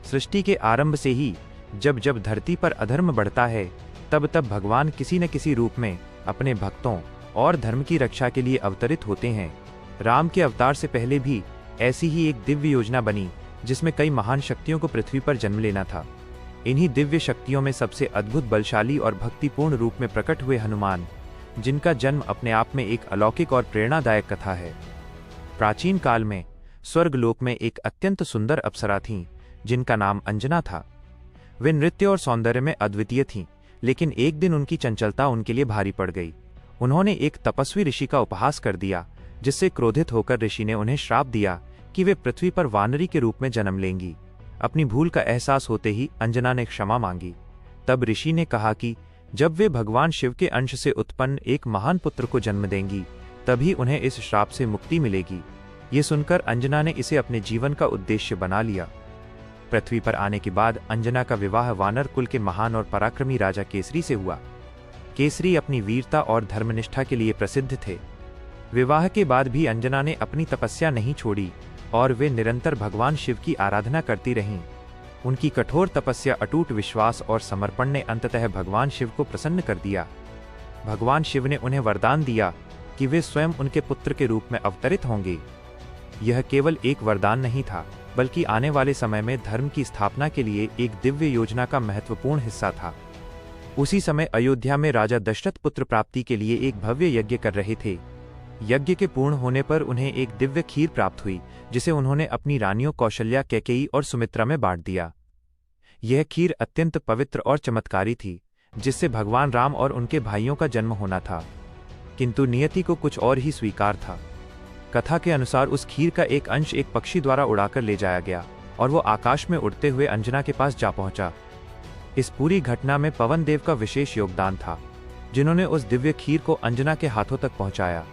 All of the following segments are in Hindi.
सृष्टि के आरंभ से ही जब जब धरती पर अधर्म बढ़ता है, तब तब भगवान किसी न किसी रूप में अपने भक्तों और धर्म की रक्षा के लिए अवतरित होते हैं। राम के अवतार से पहले भी ऐसी ही एक दिव्य योजना बनी, जिसमें कई महान शक्तियों को पृथ्वी पर जन्म लेना था। इन्हीं दिव्य शक्तियों में सबसे अद्भुत, बलशाली और भक्तिपूर्ण रूप में प्रकट हुए हनुमान, जिनका जन्म अपने आप में एक अलौकिक और प्रेरणादायक कथा है। प्राचीन काल में स्वर्गलोक में एक अत्यंत सुंदर अप्सरा थीं, जिनका नाम अंजना था। वे नृत्य और सौंदर्य में अद्वितीय थीं, लेकिन एक दिन उनकी चंचलता उनके लिए भारी पड़ गई। उन्होंने एक तपस्वी ऋषि का उपहास कर दिया, जिससे क्रोधित होकर ऋषि ने उन्हें श्राप दिया कि वे पृथ्वी पर वानरी के रूप में जन्म लेंगी। अपनी भूल का एहसास होते ही अंजना ने क्षमा मांगी। तब ऋषि ने कहा कि जब वे भगवान शिव के अंश से उत्पन्न एक महान पुत्र को जन्म देंगी, तभी उन्हें इस श्राप से मुक्ति मिलेगी। ये सुनकर अंजना ने इसे अपने जीवन का उद्देश्य बना लिया। पृथ्वी पर आने के बाद अंजना का विवाह वानर कुल के महान और पराक्रमी राजा केसरी से हुआ। केसरी अपनी वीरता और धर्मनिष्ठा के लिए प्रसिद्ध थे। विवाह के बाद भी अंजना ने अपनी तपस्या नहीं छोड़ी और वे निरंतर भगवान शिव की आराधना करती रहीं। उनकी कठोर तपस्या, अटूट विश्वास और समर्पण ने अंततः भगवान शिव को प्रसन्न कर दिया। भगवान शिव ने उन्हें वरदान दिया कि वे स्वयं उनके पुत्र के रूप में अवतरित होंगे। यह केवल एक वरदान नहीं था, बल्कि आने वाले समय में धर्म की स्थापना के लिए एक दिव्य योजना का महत्वपूर्ण हिस्सा था। उसी समय अयोध्या में राजा दशरथ पुत्र प्राप्ति के लिए एक भव्य यज्ञ कर रहे थे। यज्ञ के पूर्ण होने पर उन्हें एक दिव्य खीर प्राप्त हुई, जिसे उन्होंने अपनी रानियों कौशल्या, कैकेयी और सुमित्रा में बांट दिया। यह खीर अत्यंत पवित्र और चमत्कारी थी, जिससे भगवान राम और उनके भाइयों का जन्म होना था। किंतु नियति को कुछ और ही स्वीकार था। कथा के अनुसार उस खीर का एक अंश एक पक्षी द्वारा उड़ाकर ले जाया गया और वो आकाश में उड़ते हुए अंजना के पास जा पहुंचा। इस पूरी घटना में पवन देव का विशेष योगदान था, जिन्होंने उस दिव्य खीर को अंजना के हाथों तक पहुंचाया।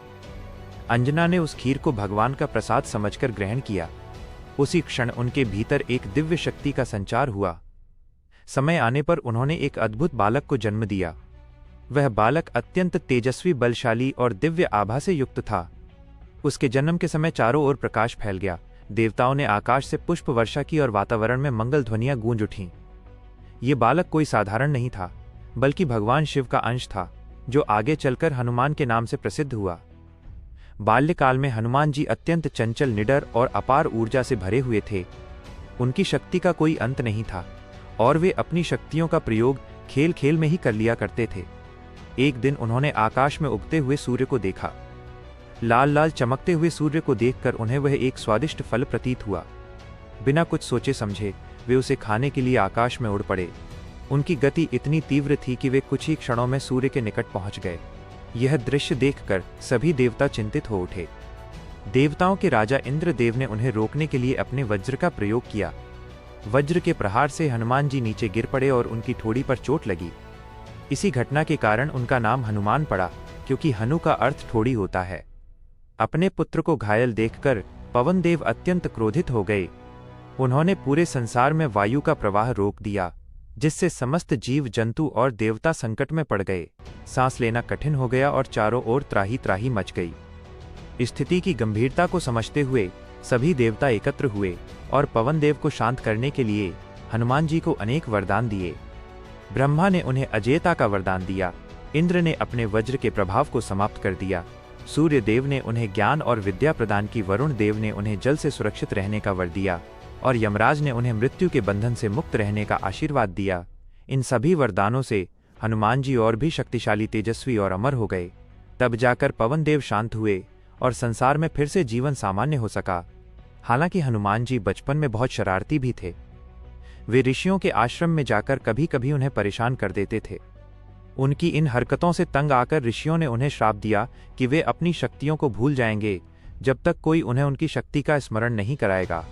अंजना ने उस खीर को भगवान का प्रसाद समझकर ग्रहण किया। उसी क्षण उनके भीतर एक दिव्य शक्ति का संचार हुआ। समय आने पर उन्होंने एक अद्भुत बालक को जन्म दिया। वह बालक अत्यंत तेजस्वी, बलशाली और दिव्य आभा से युक्त था। उसके जन्म के समय चारों ओर प्रकाश फैल गया। देवताओं ने आकाश से पुष्प वर्षा की और वातावरण में मंगल ध्वनियां गूंज उठीं। ये बालक कोई साधारण नहीं था, बल्कि भगवान शिव का अंश था, जो आगे चलकर हनुमान के नाम से प्रसिद्ध हुआ। बाल्यकाल में हनुमान जी अत्यंत चंचल, निडर और अपार ऊर्जा से भरे हुए थे। उनकी शक्ति का कोई अंत नहीं था और वे अपनी शक्तियों का प्रयोग खेल खेल में ही कर लिया करते थे। एक दिन उन्होंने आकाश में उगते हुए सूर्य को देखा। लाल लाल चमकते हुए सूर्य को देखकर उन्हें वह एक स्वादिष्ट फल प्रतीत हुआ। बिना कुछ सोचे समझे वे उसे खाने के लिए आकाश में उड़ पड़े। उनकी गति इतनी तीव्र थी कि वे कुछ ही क्षणों में सूर्य के निकट पहुंच गए। यह दृश्य देखकर सभी देवता चिंतित हो उठे। देवताओं के राजा इंद्रदेव ने उन्हें रोकने के लिए अपने वज्र का प्रयोग किया। वज्र के प्रहार से हनुमान जी नीचे गिर पड़े और उनकी ठोड़ी पर चोट लगी। इसी घटना के कारण उनका नाम हनुमान पड़ा, क्योंकि हनु का अर्थ ठोड़ी होता है। अपने पुत्र को घायल देखकर पवन देव अत्यंत क्रोधित हो गए। उन्होंने पूरे संसार में वायु का प्रवाह रोक दिया, जिससे समस्त जीव जंतु और देवता संकट में पड़ गए। सांस लेना कठिन हो गया और चारों ओर त्राही त्राही मच गई। स्थिति की गंभीरता को समझते हुए सभी देवता एकत्र हुए और पवन देव को शांत करने के लिए हनुमान जी को अनेक वरदान दिए। ब्रह्मा ने उन्हें अजेयता का वरदान दिया, इंद्र ने अपने वज्र के प्रभाव को समाप्त कर दिया, सूर्य देव ने उन्हें ज्ञान और विद्या प्रदान की, वरुण देव ने उन्हें जल से सुरक्षित रहने का वर दिया और यमराज ने उन्हें मृत्यु के बंधन से मुक्त रहने का आशीर्वाद दिया। इन सभी वरदानों से हनुमान जी और भी शक्तिशाली, तेजस्वी और अमर हो गए। तब जाकर पवन देव शांत हुए और संसार में फिर से जीवन सामान्य हो सका। हालांकि हनुमान जी बचपन में बहुत शरारती भी थे। वे ऋषियों के आश्रम में जाकर कभी कभी उन्हें परेशान कर देते थे। उनकी इन हरकतों से तंग आकर ऋषियों ने उन्हें श्राप दिया कि वे अपनी शक्तियों को भूल जाएंगे जब तक कोई उन्हें उनकी शक्ति का स्मरण नहीं कराएगा।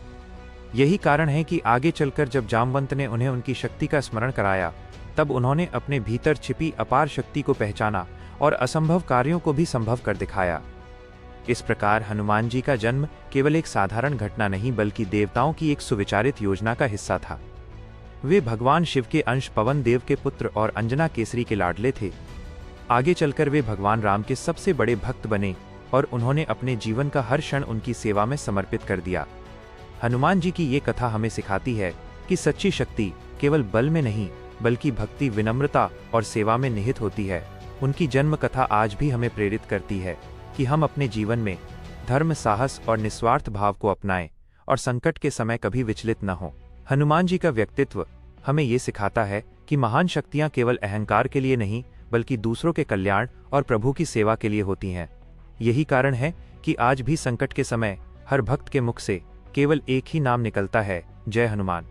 यही कारण है कि आगे चलकर जब जामवंत ने उन्हें उनकी शक्ति का स्मरण कराया, तब उन्होंने अपने भीतर छिपी अपार शक्ति को पहचाना और असंभव कार्यों को भी संभव कर दिखाया। इस प्रकार हनुमान जी का जन्म केवल एक साधारण घटना नहीं, बल्कि देवताओं की एक सुविचारित योजना का हिस्सा था। वे भगवान शिव के अंश, पवन देव के पुत्र और अंजना केसरी के लाडले थे। आगे चलकर वे भगवान राम के सबसे बड़े भक्त बने और उन्होंने अपने जीवन का हर क्षण उनकी सेवा में समर्पित कर दिया। हनुमान जी की ये कथा हमें सिखाती है कि सच्ची शक्ति केवल बल में नहीं बल्कि भक्ति, विनम्रता और सेवा में निहित होती है। उनकी जन्म कथा आज भी हमें प्रेरित करती है कि हम अपने जीवन में धर्म, साहस और निस्वार्थ भाव को अपनाएं और संकट के समय कभी विचलित न हों। हनुमान जी का व्यक्तित्व हमें ये सिखाता है कि महान शक्तियां केवल अहंकार के लिए नहीं बल्कि दूसरों के कल्याण और प्रभु की सेवा के लिए होती हैं। यही कारण है कि आज भी संकट के समय हर भक्त के मुख से केवल एक ही नाम निकलता है, जय हनुमान।